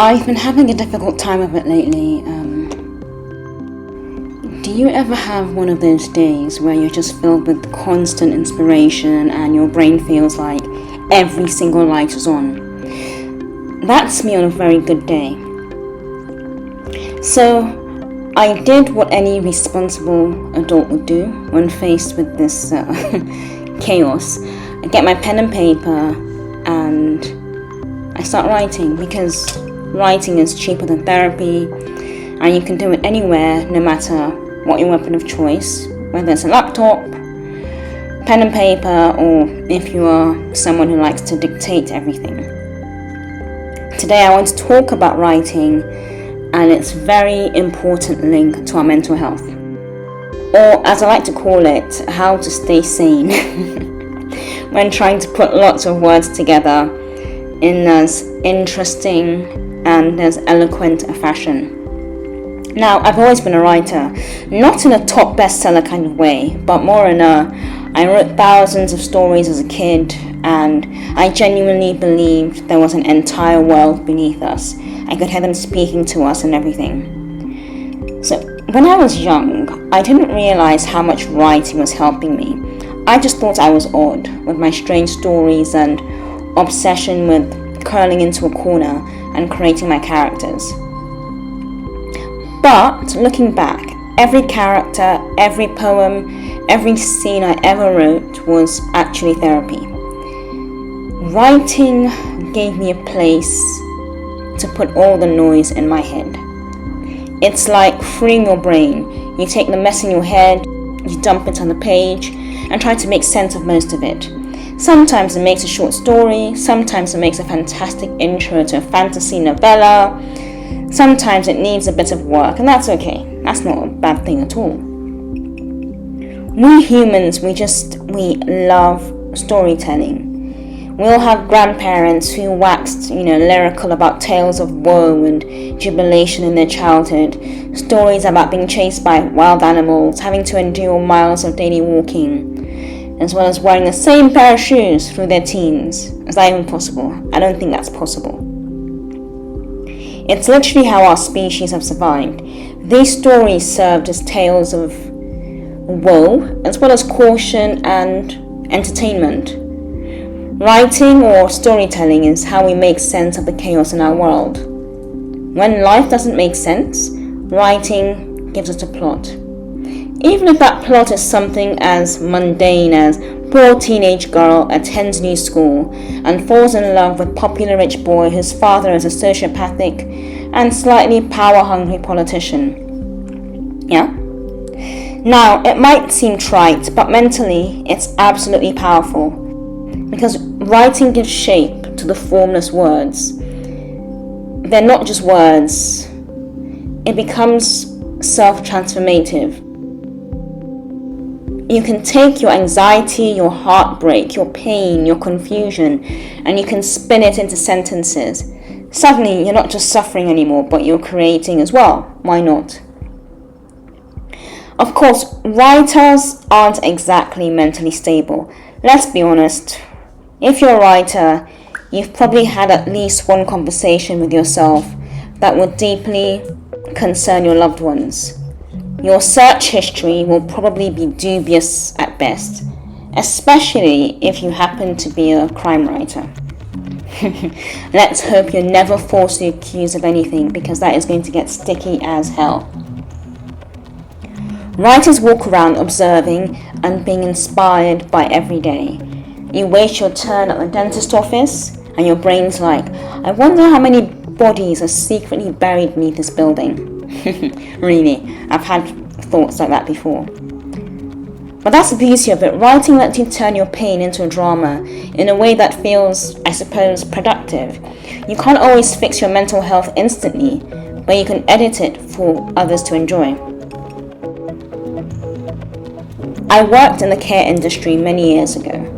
I've been having a difficult time of it lately. Do you ever have one of those days where you're just filled with constant inspiration and your brain feels like every single light is on? That's me on a very good day. So, I did what any responsible adult would do when faced with this chaos. I get my pen and paper and I start writing, because writing is cheaper than therapy and you can do it anywhere, no matter what your weapon of choice, whether it's a laptop, pen and paper, or if you are someone who likes to dictate everything. Today I want to talk about writing and its very important link to our mental health, or as I like to call it, how to stay sane when trying to put lots of words together in as interesting and as eloquent a fashion. Now, I've always been a writer, not in a top bestseller kind of way, but more in I wrote thousands of stories as a kid, and I genuinely believed there was an entire world beneath us. I could hear them speaking to us and everything. So, when I was young, I didn't realize how much writing was helping me. I just thought I was odd with my strange stories and obsession with curling into a corner and creating my characters. But looking back, every character, every poem, every scene I ever wrote was actually therapy. Writing gave me a place to put all the noise in my head. It's like freeing your brain. You take the mess in your head, you dump it on the page, and try to make sense of most of it. Sometimes it makes a short story, sometimes it makes a fantastic intro to a fantasy novella, sometimes it needs a bit of work, and that's okay. That's not a bad thing at all. We humans, we love storytelling. We all have grandparents who waxed, lyrical about tales of woe and jubilation in their childhood, stories about being chased by wild animals, having to endure miles of daily walking, as well as wearing the same pair of shoes through their teens. Is that even possible? I don't think that's possible. It's literally how our species have survived. These stories served as tales of woe, as well as caution and entertainment. Writing or storytelling is how we make sense of the chaos in our world. When life doesn't make sense, writing gives us a plot. Even if that plot is something as mundane as poor teenage girl attends new school and falls in love with popular rich boy whose father is a sociopathic and slightly power-hungry politician. Yeah? Now, it might seem trite, but mentally, it's absolutely powerful. Because writing gives shape to the formless words. They're not just words. It becomes self-transformative. You can take your anxiety, your heartbreak, your pain, your confusion, and you can spin it into sentences. Suddenly, you're not just suffering anymore, but you're creating as well. Why not? Of course, writers aren't exactly mentally stable. Let's be honest. If you're a writer, you've probably had at least one conversation with yourself that would deeply concern your loved ones. Your search history will probably be dubious at best, especially if you happen to be a crime writer. Let's hope you're never falsely accused of anything, because that is going to get sticky as hell. Writers walk around observing and being inspired by every day. You wait your turn at the dentist office and your brain's like, I wonder how many bodies are secretly buried beneath this building. Really, I've had thoughts like that before. But that's the beauty of it. Writing lets you turn your pain into a drama in a way that feels, I suppose, productive. You can't always fix your mental health instantly, but you can edit it for others to enjoy. I worked in the care industry many years ago.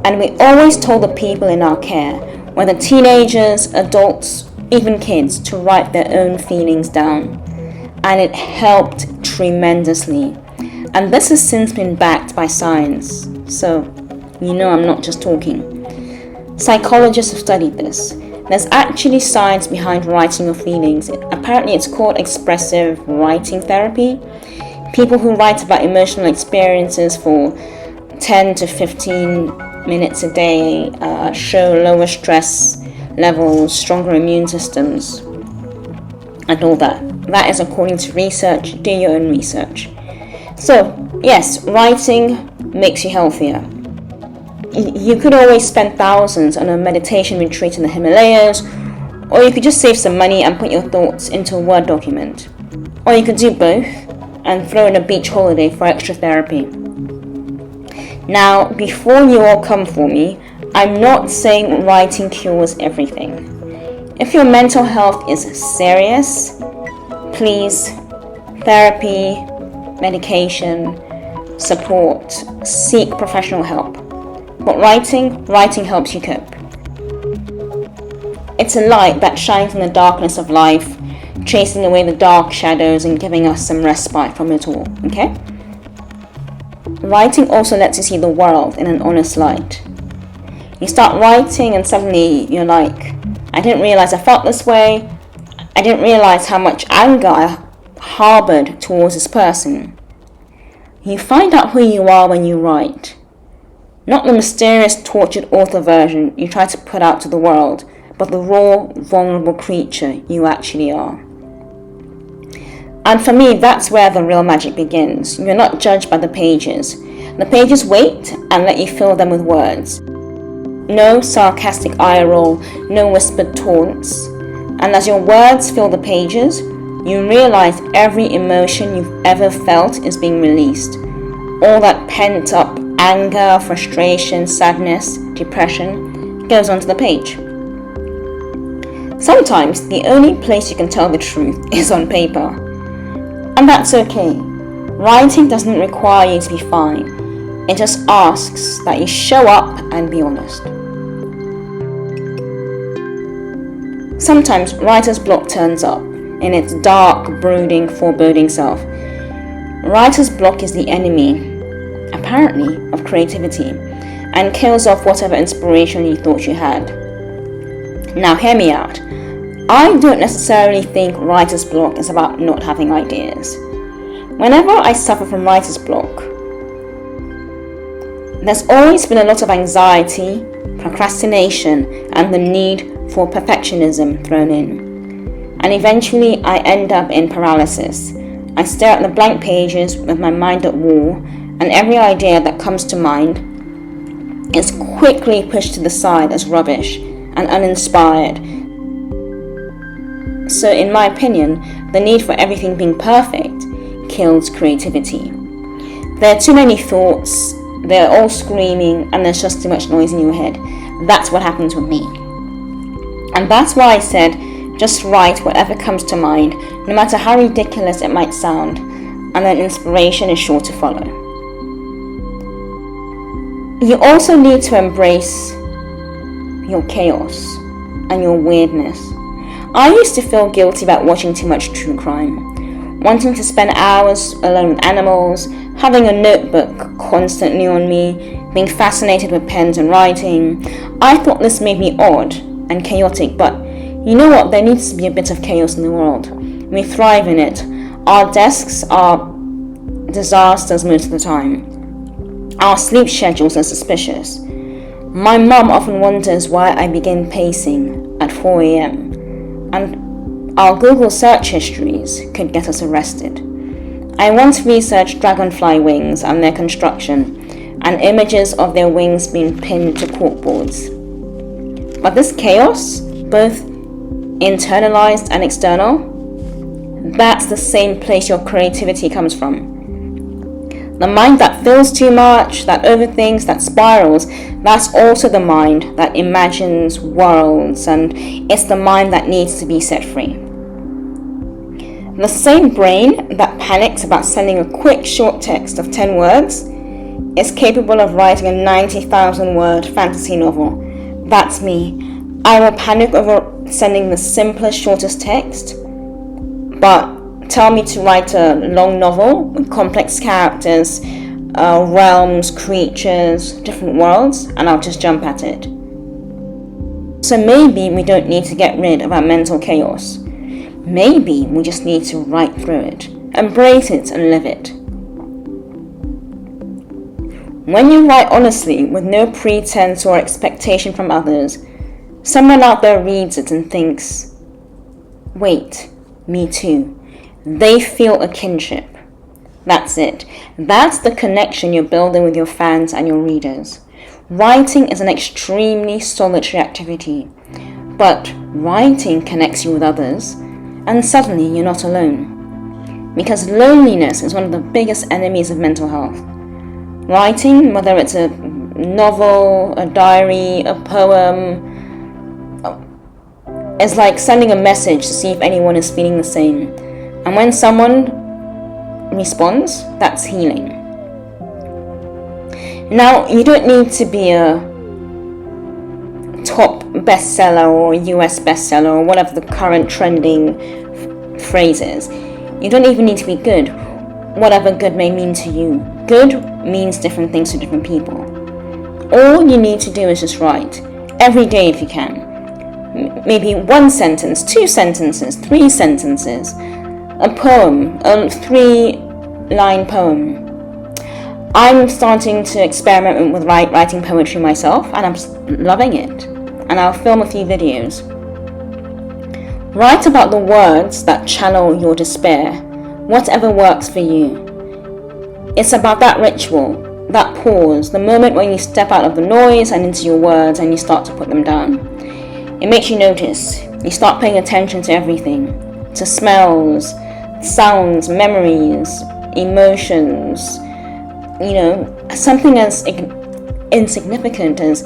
And we always told the people in our care, whether teenagers, adults, even kids, to write their own feelings down. And it helped tremendously. And this has since been backed by science. So, I'm not just talking. Psychologists have studied this. There's actually science behind writing your feelings. Apparently it's called expressive writing therapy. People who write about emotional experiences for 10 to 15 minutes a day show lower stress levels, stronger immune systems, and all that. That is according to research. Do your own research. So, yes, writing makes you healthier. You could always spend thousands on a meditation retreat in the Himalayas, or you could just save some money and put your thoughts into a Word document. Or you could do both and throw in a beach holiday for extra therapy. Now, before you all come for me, I'm not saying writing cures everything. If your mental health is serious, please, therapy, medication, support, seek professional help. But writing helps you cope. It's a light that shines in the darkness of life, chasing away the dark shadows and giving us some respite from it all, okay? Writing also lets you see the world in an honest light. You start writing and suddenly you're like, I didn't realize I felt this way. I didn't realize how much anger I harbored towards this person. You find out who you are when you write. Not the mysterious, tortured author version you try to put out to the world, but the raw, vulnerable creature you actually are. And for me, that's where the real magic begins. You're not judged by the pages. The pages wait and let you fill them with words. No sarcastic eye roll, no whispered taunts. And as your words fill the pages, you realize every emotion you've ever felt is being released. All that pent up anger, frustration, sadness, depression goes onto the page. Sometimes the only place you can tell the truth is on paper. And that's okay. Writing doesn't require you to be fine. It just asks that you show up and be honest. Sometimes writer's block turns up in its dark, brooding, foreboding self. Writer's block is the enemy, apparently, of creativity, and kills off whatever inspiration you thought you had. Now hear me out. I don't necessarily think writer's block is about not having ideas. Whenever I suffer from writer's block, there's always been a lot of anxiety, procrastination, and the need for perfectionism thrown in. And eventually I end up in paralysis. I stare at the blank pages with my mind at war, and every idea that comes to mind is quickly pushed to the side as rubbish and uninspired. So in my opinion, the need for everything being perfect kills creativity. There are too many thoughts, they're all screaming, and there's just too much noise in your head. That's what happens with me. And that's why I said, just write whatever comes to mind, no matter how ridiculous it might sound, and then inspiration is sure to follow. You also need to embrace your chaos and your weirdness. I used to feel guilty about watching too much true crime, wanting to spend hours alone with animals, having a notebook constantly on me, being fascinated with pens and writing. I thought this made me odd and chaotic, but you know what? There needs to be a bit of chaos in the world. We thrive in it. Our desks are disasters most of the time. Our sleep schedules are suspicious. My mum often wonders why I begin pacing at 4 a.m. and our Google search histories could get us arrested. I once researched dragonfly wings and their construction, and images of their wings being pinned to corkboards. But this chaos, both internalized and external, that's the same place your creativity comes from. The mind that feels too much, that overthinks, that spirals, that's also the mind that imagines worlds, and it's the mind that needs to be set free. The same brain that panics about sending a quick short text of 10 words is capable of writing a 90,000 word fantasy novel. That's me. I will panic over sending the simplest, shortest text, but tell me to write a long novel with complex characters, realms, creatures, different worlds, and I'll just jump at it. So maybe we don't need to get rid of our mental chaos. Maybe we just need to write through it, embrace it and live it. When you write honestly, with no pretense or expectation from others, someone out there reads it and thinks, wait, me too. They feel a kinship. That's it. That's the connection you're building with your fans and your readers. Writing is an extremely solitary activity, but writing connects you with others, and suddenly you're not alone. Because loneliness is one of the biggest enemies of mental health. Writing, whether it's a novel, a diary, a poem, is like sending a message to see if anyone is feeling the same. And when someone responds, that's healing. Now, you don't need to be a top bestseller or US bestseller or whatever the current trending phrase is. You don't even need to be good, whatever good may mean to you. Good means different things to different people. All you need to do is just write, every day if you can. Maybe 1 sentence, 2 sentences, 3 sentences, a poem, a 3-line poem. I'm starting to experiment with writing poetry myself, and I'm loving it. And I'll film a few videos. Write about the words that channel your despair, whatever works for you. It's about that ritual, that pause, the moment when you step out of the noise and into your words and you start to put them down. It makes you notice. You start paying attention to everything, to smells, sounds, memories, emotions. Something as insignificant as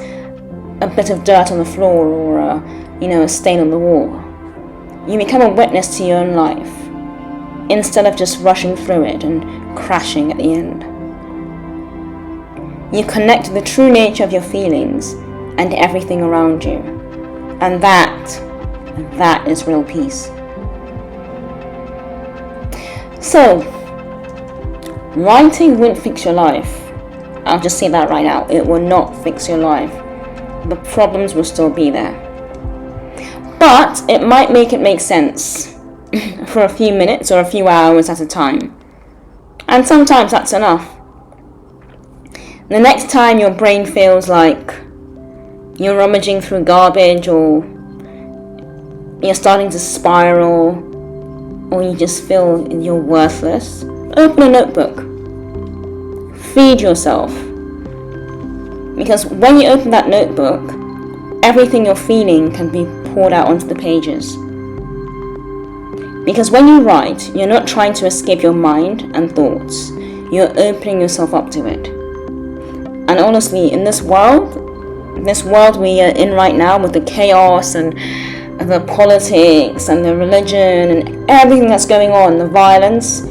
a bit of dirt on the floor or a stain on the wall. You become a witness to your own life instead of just rushing through it and crashing at the end. You connect to the true nature of your feelings and everything around you. And that is real peace. So, writing won't fix your life. I'll just say that right now. It will not fix your life. The problems will still be there. But it might make sense for a few minutes or a few hours at a time. And sometimes that's enough. The next time your brain feels like you're rummaging through garbage, or you're starting to spiral, or you just feel you're worthless, open a notebook. Feed yourself. Because when you open that notebook, everything you're feeling can be poured out onto the pages. Because when you write, you're not trying to escape your mind and thoughts. You're opening yourself up to it. And honestly, in this world we are in right now, with the chaos and the politics and the religion and everything that's going on, the violence,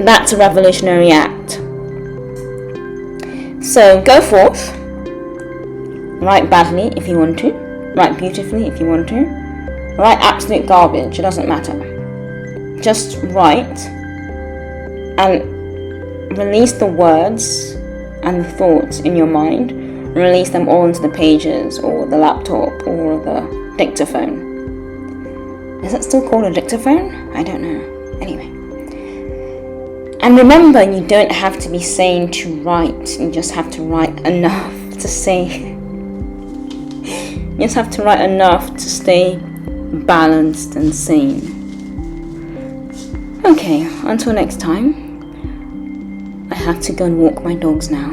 that's a revolutionary act. So go forth, write badly if you want to, write beautifully if you want to, write absolute garbage, it doesn't matter. Just write and release the words and the thoughts in your mind. Release them all into the pages or the laptop or the dictaphone. Is it still called a dictaphone? I don't know. Anyway. And remember, you don't have to be sane to write. You just have to write enough to say. You just have to write enough to stay balanced and sane. Okay, until next time. I have to go and walk my dogs now.